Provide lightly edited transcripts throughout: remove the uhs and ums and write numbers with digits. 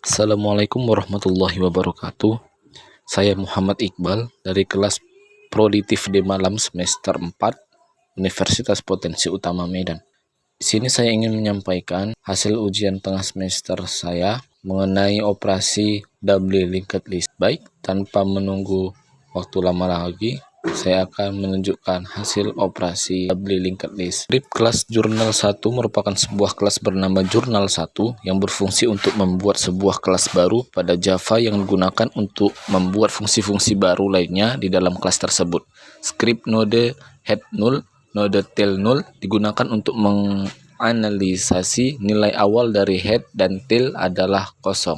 Assalamualaikum warahmatullahi wabarakatuh. Saya Muhammad Iqbal dari kelas Proditif D Malam semester 4 Universitas Potensi Utama Medan. Di sini saya ingin menyampaikan hasil ujian tengah semester saya mengenai operasi double linked list. Baik, tanpa menunggu waktu lama lagi, saya akan menunjukkan hasil operasi double linked list. Skrip kelas Jurnal 1 merupakan sebuah kelas bernama Jurnal 1 yang berfungsi untuk membuat sebuah kelas baru pada Java yang digunakan untuk membuat fungsi-fungsi baru lainnya di dalam kelas tersebut. Skrip node head 0, node tail 0 digunakan untuk menganalisasi nilai awal dari head dan tail adalah kosong.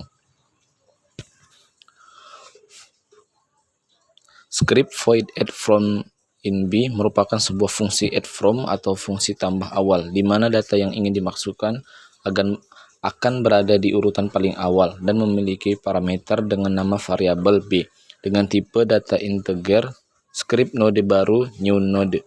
Script void add from in B merupakan sebuah fungsi add from atau fungsi tambah awal, di mana data yang ingin dimaksudkan akan berada di urutan paling awal dan memiliki parameter dengan nama variabel B dengan tipe data integer. Script node baru new node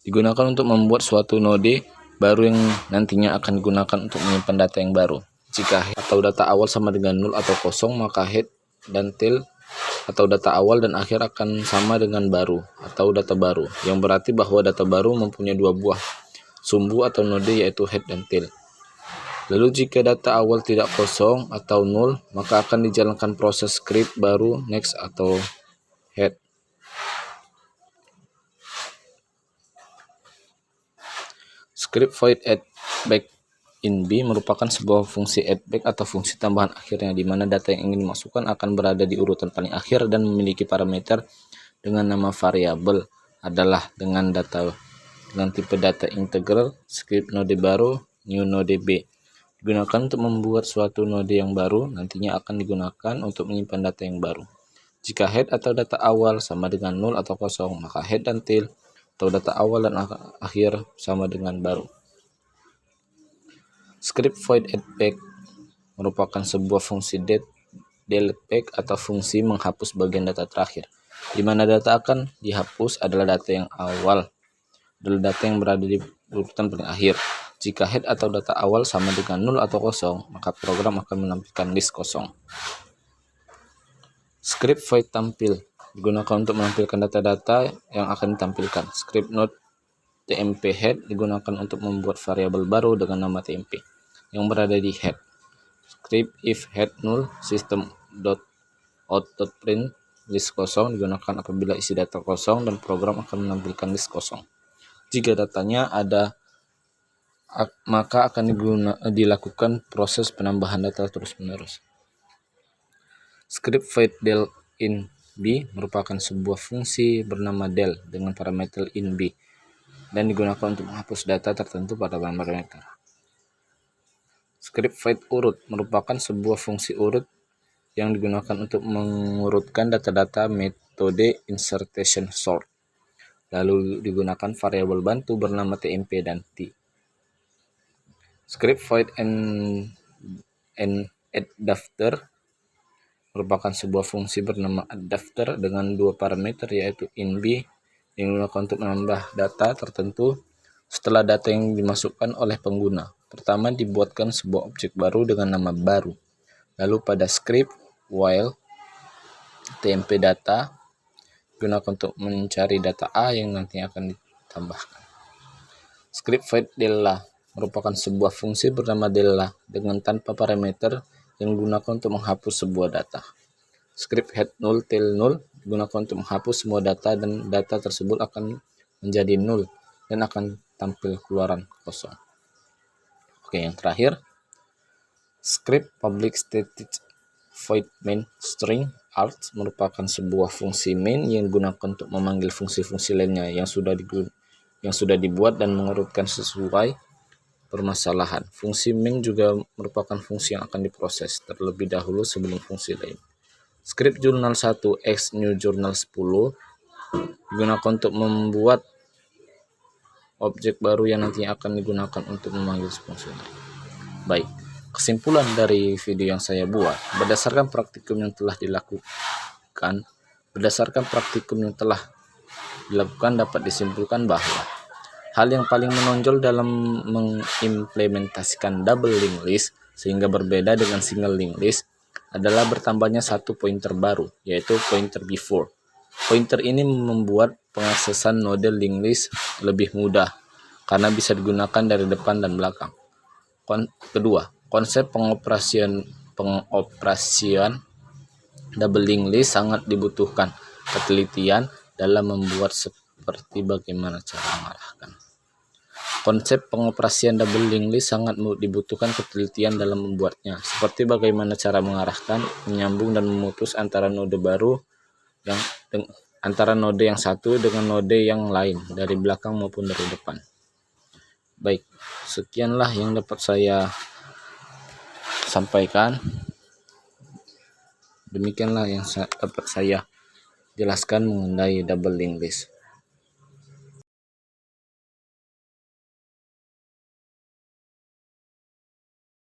digunakan untuk membuat suatu node baru yang nantinya akan digunakan untuk menyimpan data yang baru. Jika head atau data awal sama dengan 0 atau kosong, maka head dan tail atau data awal dan akhir akan sama dengan baru atau data baru, yang berarti bahwa data baru mempunyai dua buah sumbu atau node, yaitu head dan tail. Lalu jika data awal tidak kosong atau 0, maka akan dijalankan proses script baru next atau head. Script void add back in B merupakan sebuah fungsi add back atau fungsi tambahan akhirnya, di mana data yang ingin dimasukkan akan berada di urutan paling akhir dan memiliki parameter dengan nama variabel adalah dengan tipe data integral. Script node baru new node B digunakan untuk membuat suatu node yang baru, nantinya akan digunakan untuk menyimpan data yang baru. Jika head atau data awal sama dengan 0 atau kosong, maka head dan tail atau data awal dan akhir sama dengan baru. Script void add back merupakan sebuah fungsi delete back atau fungsi menghapus bagian data terakhir, di mana data akan dihapus adalah data yang awal, adalah data yang berada di urutan paling akhir. Jika head atau data awal sama dengan 0 atau kosong, maka program akan menampilkan list kosong. Script void tampil digunakan untuk menampilkan data-data yang akan ditampilkan. Script node tmp head digunakan untuk membuat variabel baru dengan nama tmp yang berada di head. Script if head 0 system.out.print list kosong digunakan apabila isi data kosong dan program akan menampilkan list kosong. Jika datanya ada, maka akan dilakukan proses penambahan data terus-menerus. Script void del in B merupakan sebuah fungsi bernama del dengan parameter in B dan digunakan untuk menghapus data tertentu pada parameter. Script void urut merupakan sebuah fungsi urut yang digunakan untuk mengurutkan data-data metode insertion sort. Lalu digunakan variabel bantu bernama tmp dan t. Script void and add daftar merupakan sebuah fungsi bernama add daftar dengan dua parameter, yaitu in B yang digunakan untuk menambah data tertentu setelah data yang dimasukkan oleh pengguna. Pertama, dibuatkan sebuah objek baru dengan nama baru. Lalu pada script while tmp data digunakan untuk mencari data A yang nantinya akan ditambahkan. Script void della merupakan sebuah fungsi bernama della dengan tanpa parameter yang digunakan untuk menghapus sebuah data. Script head 0 tail 0 digunakan untuk menghapus semua data dan data tersebut akan menjadi 0 dan akan tampil keluaran kosong. Oke, yang terakhir, script public static void main string arts merupakan sebuah fungsi main yang digunakan untuk memanggil fungsi-fungsi lainnya yang sudah dibuat dan mengurutkan sesuai permasalahan. Fungsi main juga merupakan fungsi yang akan diproses terlebih dahulu sebelum fungsi lain. Script jurnal 1 x new jurnal 10 digunakan untuk membuat objek baru yang nantinya akan digunakan untuk memanggil fungsi lain. Baik, kesimpulan dari video yang saya buat, berdasarkan praktikum yang telah dilakukan dapat disimpulkan bahwa hal yang paling menonjol dalam mengimplementasikan double linked list sehingga berbeda dengan single linked list adalah bertambahnya satu pointer baru, yaitu pointer before. Pointer ini membuat pengaksesan node linked list lebih mudah karena bisa digunakan dari depan dan belakang. Kedua, konsep pengoperasian double linked list sangat dibutuhkan ketelitian dalam membuat seperti bagaimana cara mengarahkan. Konsep pengoperasian double linked list sangat dibutuhkan ketelitian dalam membuatnya, seperti bagaimana cara mengarahkan, menyambung dan memutus antara node baru antara node yang satu dengan node yang lain dari belakang maupun dari depan. Baik, sekianlah yang dapat saya sampaikan. Demikianlah yang dapat saya jelaskan mengenai double linked list.